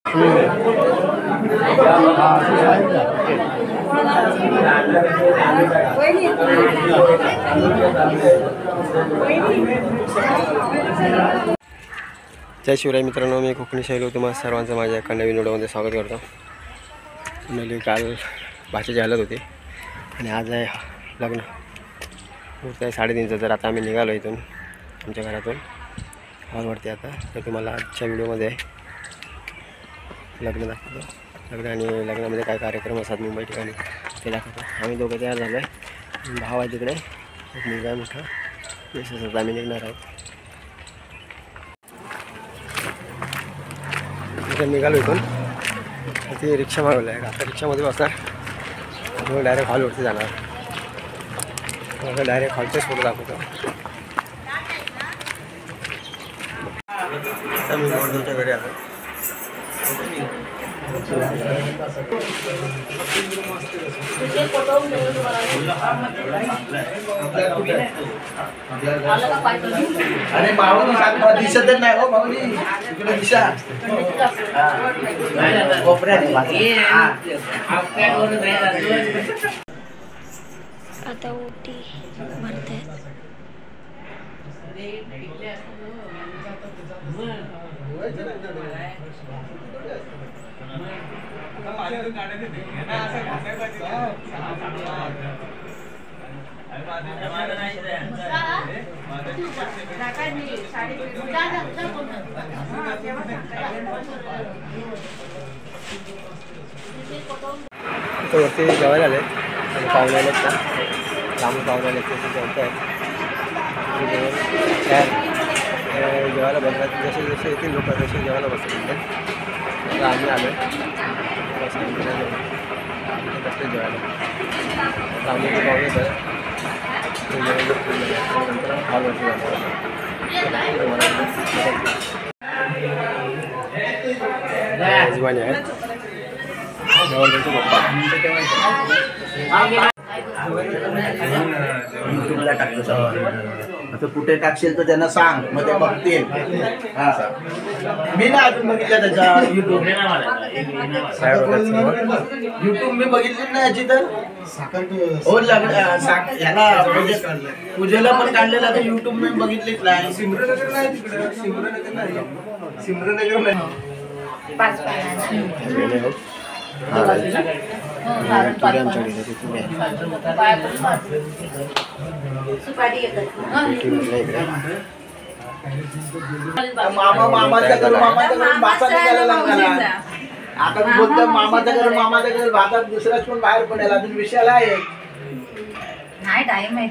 जय शिवराय मित्रांनो, मी कोकणी शैलू तुम्हा सर्वांचं माझ्या एका नवीन व्हिडिओमध्ये स्वागत करतो. काल भाषेची हालत होती आणि आज आहे लग्न. होतं आहे 3:30 तर आता आम्ही निघालो इथून आमच्या घरातून हॉलवरती. आता तर तुम्हाला आजच्या व्हिडिओमध्ये लग्न दाखवतो. लग्न आणि लग्नामध्ये काय कार्यक्रम असतात मुंबई ठिकाणी ते दाखवतो. आम्ही दोघं तयार झालो आहे. भाव आहे तिकडे, एक मुलगा मोठा विशेषतः आम्ही निघणार आहोत. निघालो इथून ती रिक्षा मागवली आहे. आता रिक्षामध्ये बसणार मग डायरेक्ट हॉलवरती जाणार. डायरेक्ट हॉलचेच फोटो दाखवतो. आता मी तुमच्या घरी आलो. अरे माऊली दिसत नाही हो माऊली, इकडे दिशा आता ओटी भरतायत. वरती जेवायला आले आणि पाहुणे आलेत ना, लांबून पाहुणे आले ते जेवत आहेत. जेवायला बसतात. जसे जसे येतील लोक तसे जेवायला बसतात तिथे. तर आम्ही आलो कसं जेवायला. तर आम्ही ते पाहुणे येतात नंतर हॉलवरती जाणार. यजमानी आहेत त्यांचे पप्पा. युट्यूबला टाकतो. आता कुठे टाकशील तर त्यांना सांग, मग ते बघतील. मी ना अजून बघितलं त्याच्या युट्यूब मी बघितली ना याची. तर हो ह्याला पूजेला पण काढलेला तर युट्यूब मी बघितलीच नाही. सिमरनगर नाही तिकडे, सिमरनगर नाही. मामाच्या घरून भातात निघायला लागला. आता मी बोलतो मामाच्या घरून भातात दुसराच कोण बाहेर पडेल. अजून विषयाला आहे नाही टाइम आहे.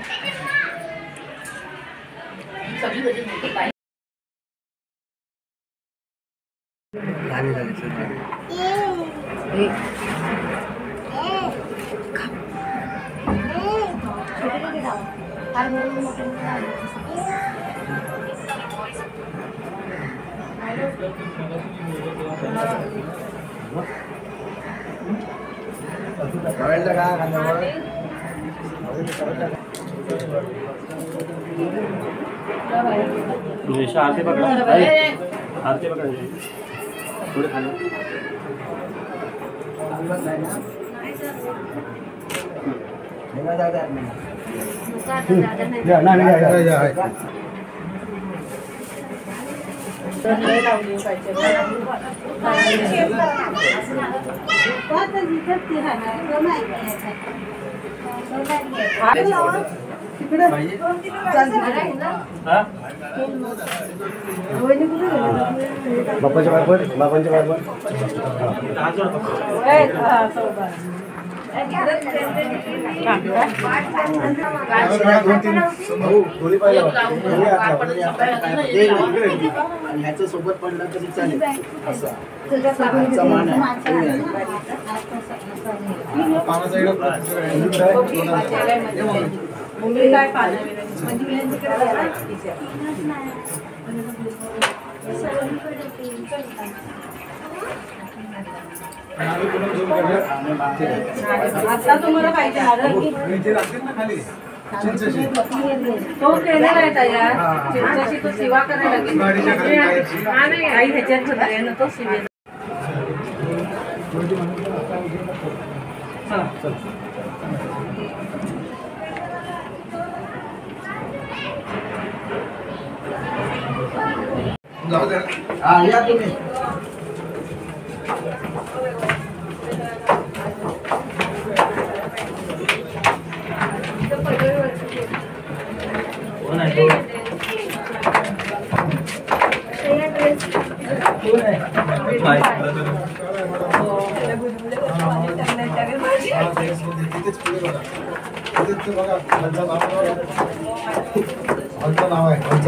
आरती पकड़ा, आरती पकड़ा थोड़े खाना. बापाच्या बरोबर ह्याच्या सोबत पडलं तरी चालेल. असं आता तुम्हाला पाहिजे तो केलेला आहे तयार. चिंचाची तो शिवा करायला लागेल. काही ह्याच्यात तो शिवेल. हा या तुम्ही.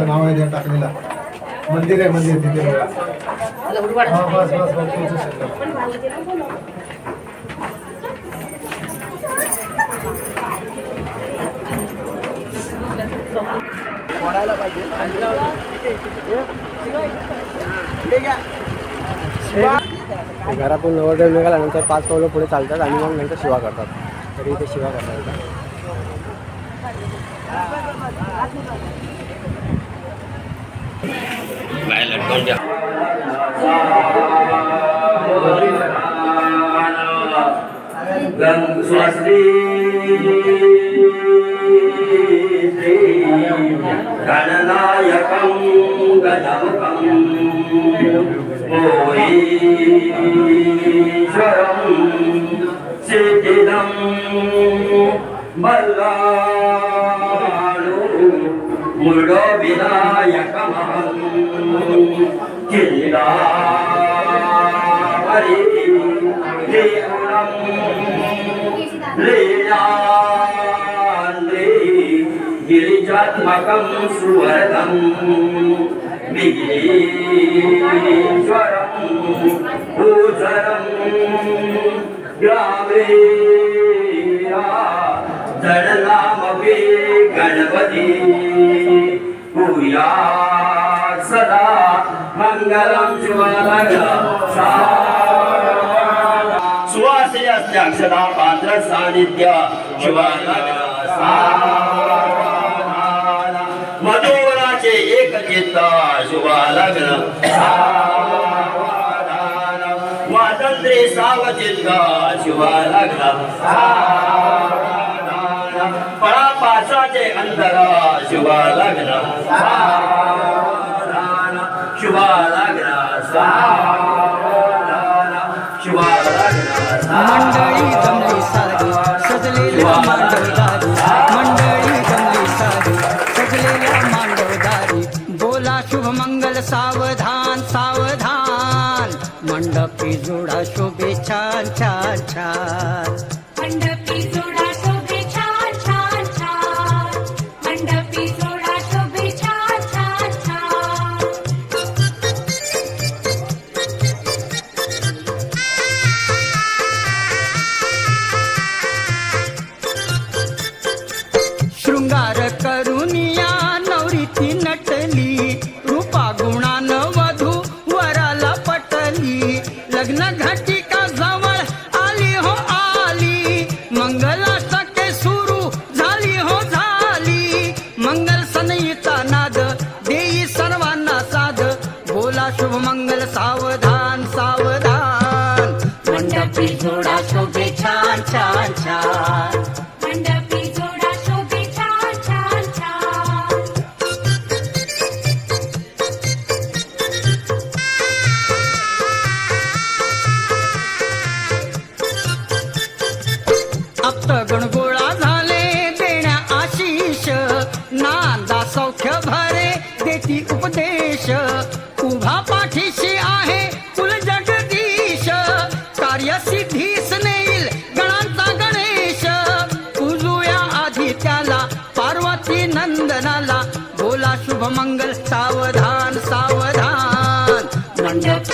नाव आहे टाकलेला मंदिर आहे मंदिर तिथे बघा. बस बस बस घरातून नवरदेव निघाल्यानंतर 5 पावलं पुढे चालतात आणि मग नंतर शिवा करतात. तरी इथे शिवा करतात. गणनायकं गणमुखं मोहीश्वरं सिद्धिदं मल्लाडु मुरुडविनायकमहं किल्लावरी लीलान्द्री गिरिजात्मकं सुवर्णं विघ्नेश्वरं भूधरं ग्रामे जडनामपि गणपति भूयात् सदा मङ्गलं शुभमङ्गलं सुवासिनी अक्षदा पात्र सानिध्य शुभमङ्गलं मधुवराचे एक चित्त शुभलग्न स्वातंत्र्य सावचित्त शुभलग्न परापासाचे अंतर शुभलग्न शुभलग्न मंडळी जमली सारी सजलेल्या मांडवदारी मंडळी जमली सारी सजलेल्या मांडवदारी बोला शुभ मंगल सावधान सावधान मंडपी जोडा शोभे छान छान छान मंडपी जोडा शोभे छान छान छान मंडपी जोडा शोभे छान छान छान शृंगार करुनिया नवरीती नटली रूपा गुणान वधू वराला पटली लग्न घटिका जवळ आली हो आली मंगला सके सुरू झाली हो झाली मंगल सनईचा नाद देई सर्वांना साध बोला शुभ मंगल सावधान सावधान मंडपी जोडा शोभे छान छान छान मंडपी जोडा शोभे छान छान छान अप्तगण गोळा झाले देण्या आशीष नांदा सौख्य भरे देती उपदेश उभा पाठीशी आहे कुल जगदीश कार्यसिद्धीस नेईल गणांचा गणेश पूजूया आधी त्याला पार्वती नंदनाला बोला शुभ मंगल सावधान सावधान मंडप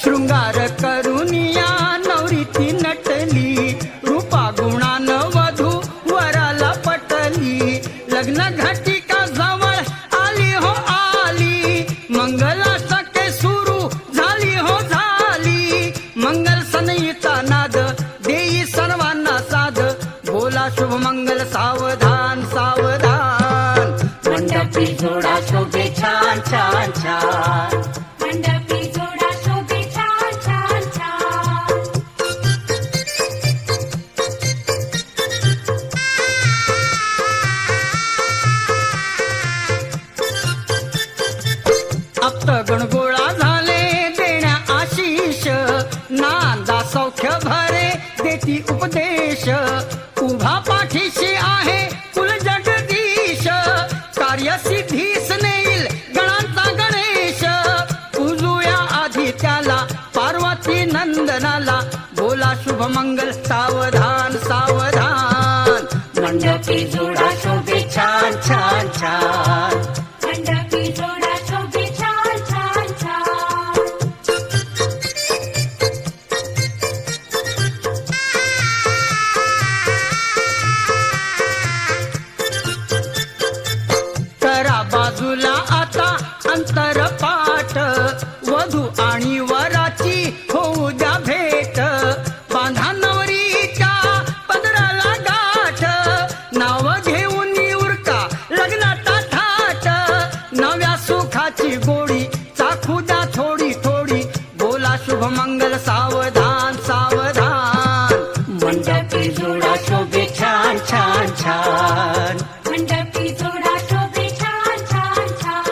शृंगार करुनिया नवरीती नटली रूपा गुणान वधू वराला पटली लग्न घटिका जवळ आली हो आली मंगला सके सुरू झाली हो झाली मंगल सनईचा नाद देई सर्वांना साध बोला शुभ मंगल सावधान सावधान मंडपी जोडा शोभे छान छान छान मंडपी जोडा शोभे छान छान छान. अप्तगण गोळा झाले देण्या आशीष, नांदा सौख्य भरे देती उपदेश. उभा पाठीशी आहे कुल जगदीश, कार्यसिद्धीस नेईल गणांचा गणेश. पूजूया आधी त्याला पार्वती नंदनाला, बोला शुभ मंगल सावधान सावधान. मंडपी जोडा शोभे छान छान छान. मंडपी जोडा शोभे छान छान छान. करा बाजूला आता अंतरपाठ, वधू आणि वराची होऊ द्या भेट. बांधा नवरीच्या पदराला गाठ, नाव घेऊन उरका लग्नाचा थाट. नव्या सुखाची गोडी चाखू द्या थोडी थोडी, बोला शुभ मंगल सावधान सावधान. मंडपी जोडा शोभे छान छान छान. मंडपी जोडा शोभे छान छान छान.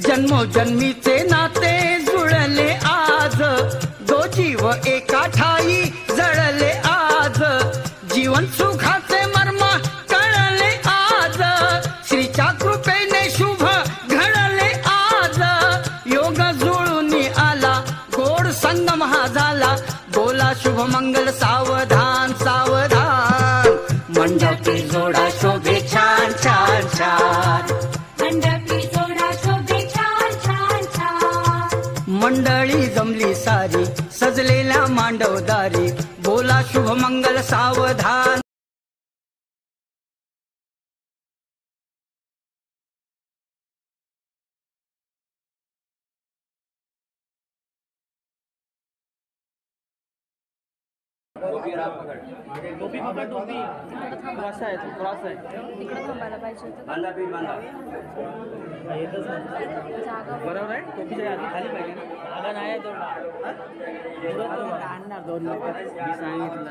जन्मोजन्मीचे नाते जुळले आज, दो जीव एका ठाई जळले आज. जीवन सुखाचे मर्म कळले आज, श्रीच्या कृपेने शुभ घडले आज. योग जुळून आला गोड संगम हा झाला, बोला शुभ मंगल सावधान सावधान. मंडपी जोडा शोभे छान छान छान. मंडपी जोडा शोभे छान छान छान. मंडळी जमली सारी सजलेल्या मांडवदारी, बोला शुभ मंगल सावधान. बरोबर आहे. टोपीच्या आधी खाली पाहिजे ना. आगा नाही आहे तेवढा आणणार 2 लोक मी सांगितलं.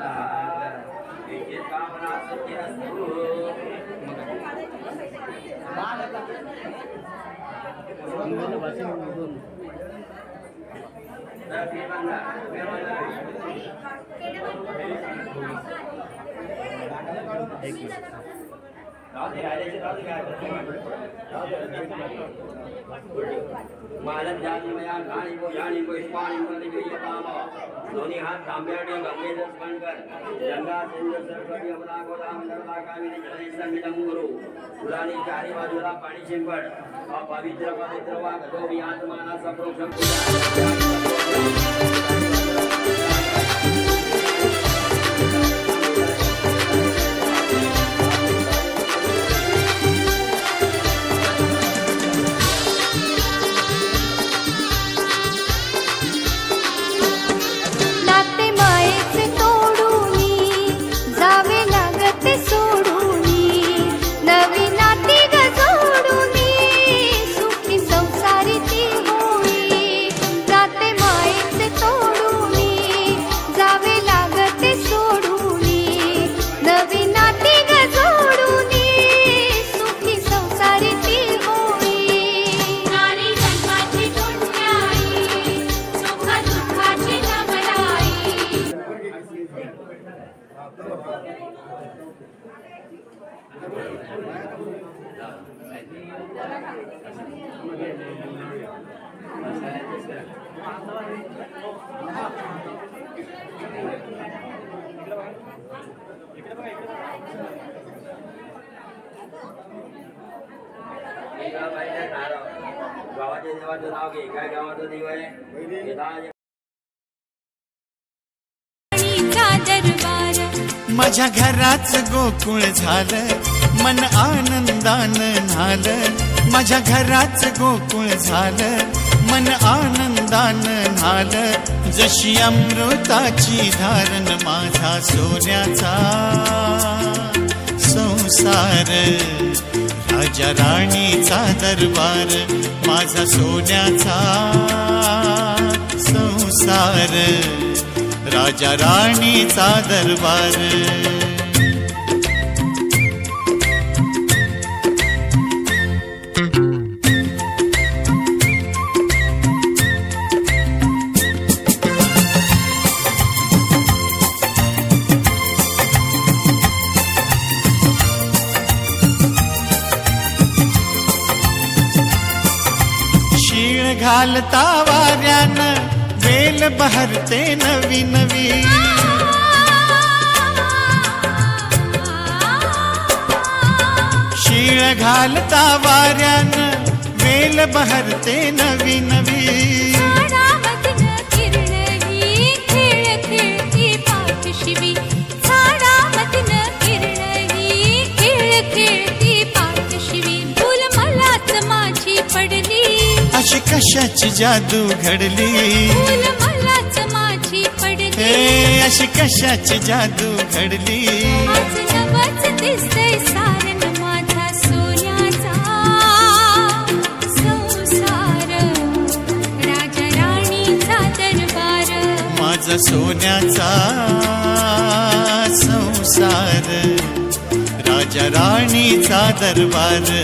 मालक जानी मया घाणी को जानी को इस्पानी मुरली को ये पामा दोनी हाथ तांबेड़े गंगे दस बनकर गंगा सिंधु सरस्वती यमुना गोदावरी नर्मदा कावेरी जलेश्वर संगीतम गुरु पुरानी चारी बाजूला पाणी शिंपड पवित्र पवित्र वाक तो भी आत्माना संप्रोक्षम गावाच्या देवाचं नाव घे. काय गावाचं देव आहे? माझ्या घराच गोकुळ झालं, मन आनंदानं न्हालं. माझ्या घराच गोकुळ झालं, मन आनंदान न्हाल जशी अमृताची धारण माझा सोन्याचा संसार राजा राणीचा दरबार माझा सोन्याचा संसार राजा राणीचा दरबार घालता वाऱ्यान वेल बहरते नवी नवी शीळ घालता वाऱ्यान वेल बहरते नवी नवी अशी कशाची जादू घडली मलाच माझी पडली हे अशी कशाची जादू घडली आज नवच दिसतंय सारण माझा सोन्याचा संसार राजा राणीचा दरबार माझा सोन्याचा संसार राजा राणीचा दरबार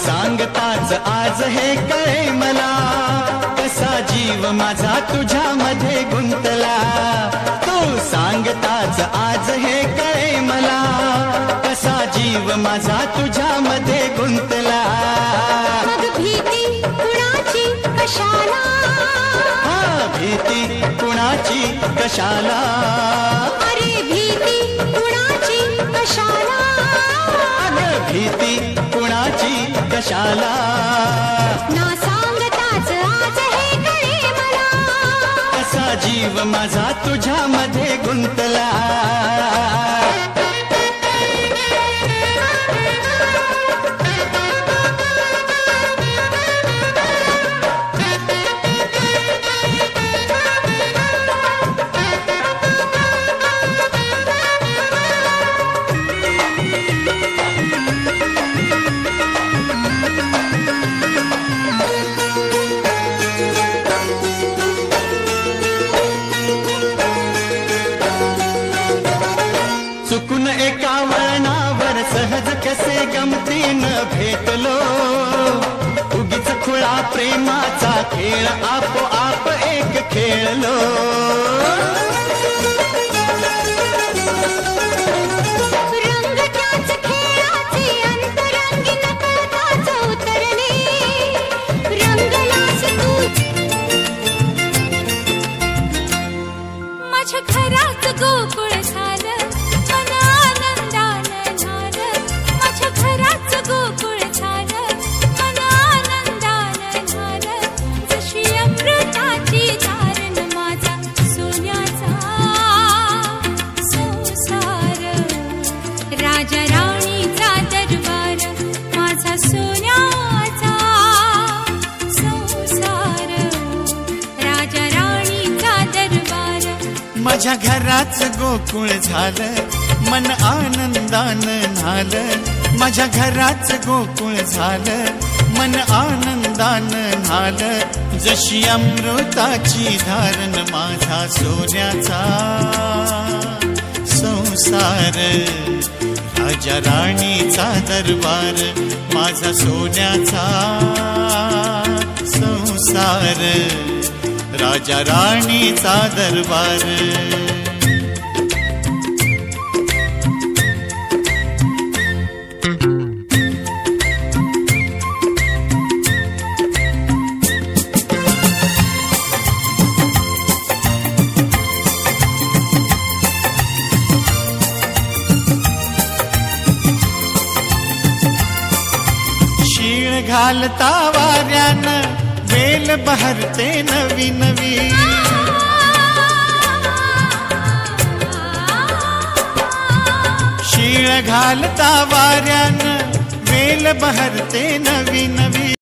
आज हे कळे मला कसा जीव माझा तुझ्यामध्ये गुंतला तू सांगताच आज हे कळे मला कसा जीव माझा तुझ्यामध्ये गुंतला मग भीती कुणाची कशाला भीती कुणाची कशाला अरे भीती कुणाची कशाला अगं भीती कुणाची कशाला ना सांगताच आज हे कळे मला कसा जीव माझा तुझ्यामध्ये गुंतला चुकून एका वळणावर सहज कसे गमतीन भेटलो उगीच खुळा प्रेमाचा खेळ आपोआप एक खेळलो रंग त्याच खेळाचे अंतरंगी नकळताच उतरले रंगलास तू माझ्या घरात गोकुळ झालं मन आनंदानं झालं माझ्या घरात गोकुळ झालं मन आनंदानं झालं जशी अमृताची धारण माझा सोन्याचा संसार राजा राणीचा दरबार माझा सोन्याचा संसार राजा राणीचा दरबार माझ्या घराच गोकुळ झालं मन आनंदानं न्हालं माझ्या घराच गोकुळ झालं मन आनंदानं न्हालं जशी अमृताची धारण माझा सोन्याचा संसार राजा राणीचा दरबार माझा सोन्याचा संसार राजा राणीचा दरबार शीळ घालता वाऱ्यानं वेल बहरते नवी नवी शीळ घालता वाऱ्यानं वेल बहरते नवी नवी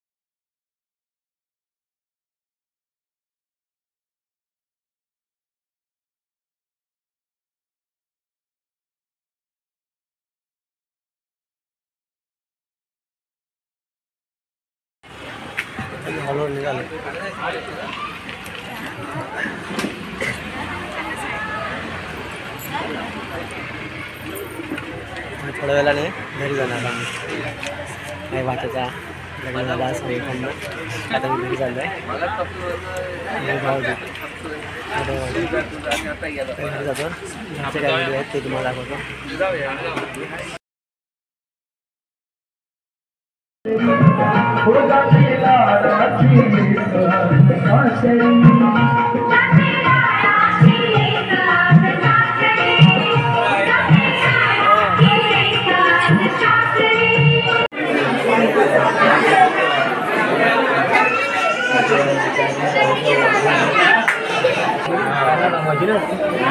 हॉलवर निघाले थोड्या वेळाने घरी जाणार आम्ही काही वाचायचा लग्न झाला सगळीकडनं आता मी घरी चाललो आहे भाऊ घरी जातो घरचे काय व्हिडिओ आहेत ते तुम्हाला दाखवतो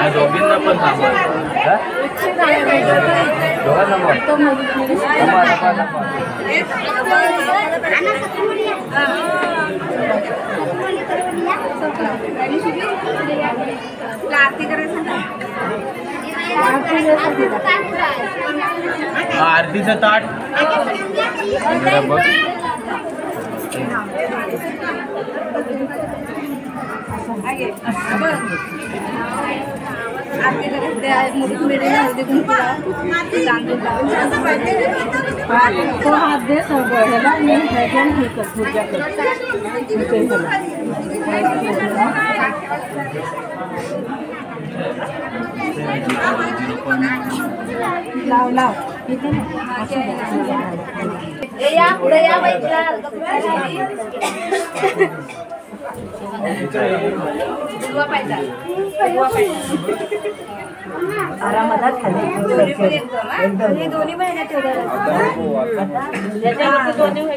दोघींना पण आरतीचं ताट तो हात दे सगळ्याला मी ह्याच्याने हे कर पूजा कर लाव लाव दोन्ही महिने ठेवलेलं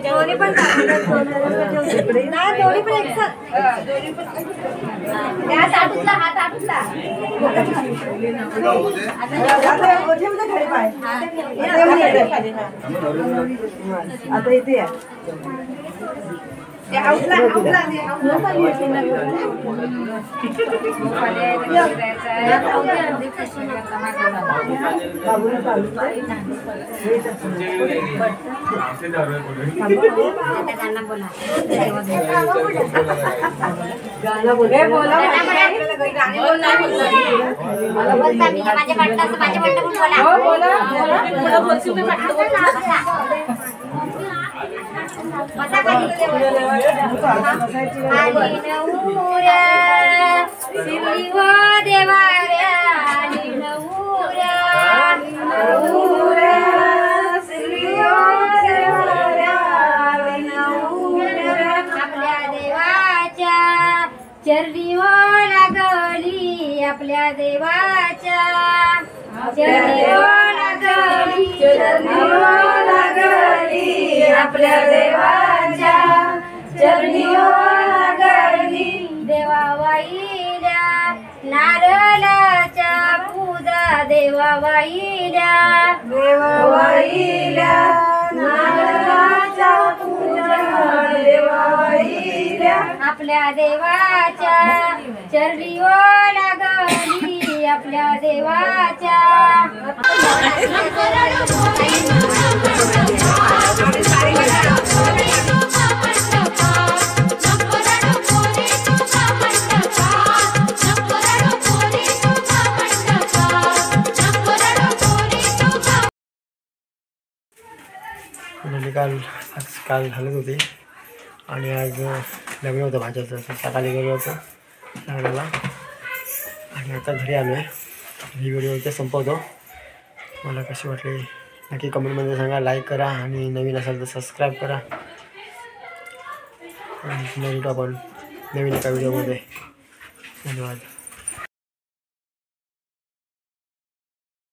दोन्ही पण नाही दोन्ही पण एकसाथ हात आटूतला आता इथे या चरणी हो लागली आपल्या देवाच्या चरणी हो लागली चरणी हो लागली आपल्या देवाच्या चरणी हो लागली देवा वाहिल्या नारळाच्या पूजा देवा वाहिल्या देवा वाहिल्या नारळाच्या पूजा देवा वाहिल्या आपल्या देवाच्या चरणी हो लागली आपल्या देवाच्या काल घालत होते आणि आज लग्न होतं भाज्याचं सकाळी गेलो होतो लग्नाला आणि आता घरी आलो आहे. ही व्हिडिओ इथे संपवतो. मला कशी वाटली नक्की कमेंटमध्ये सांगा. लाईक करा आणि नवीन असाल तर सबस्क्राईब करा. आणि भेटू आपण नवीन एका व्हिडिओमध्ये. धन्यवाद.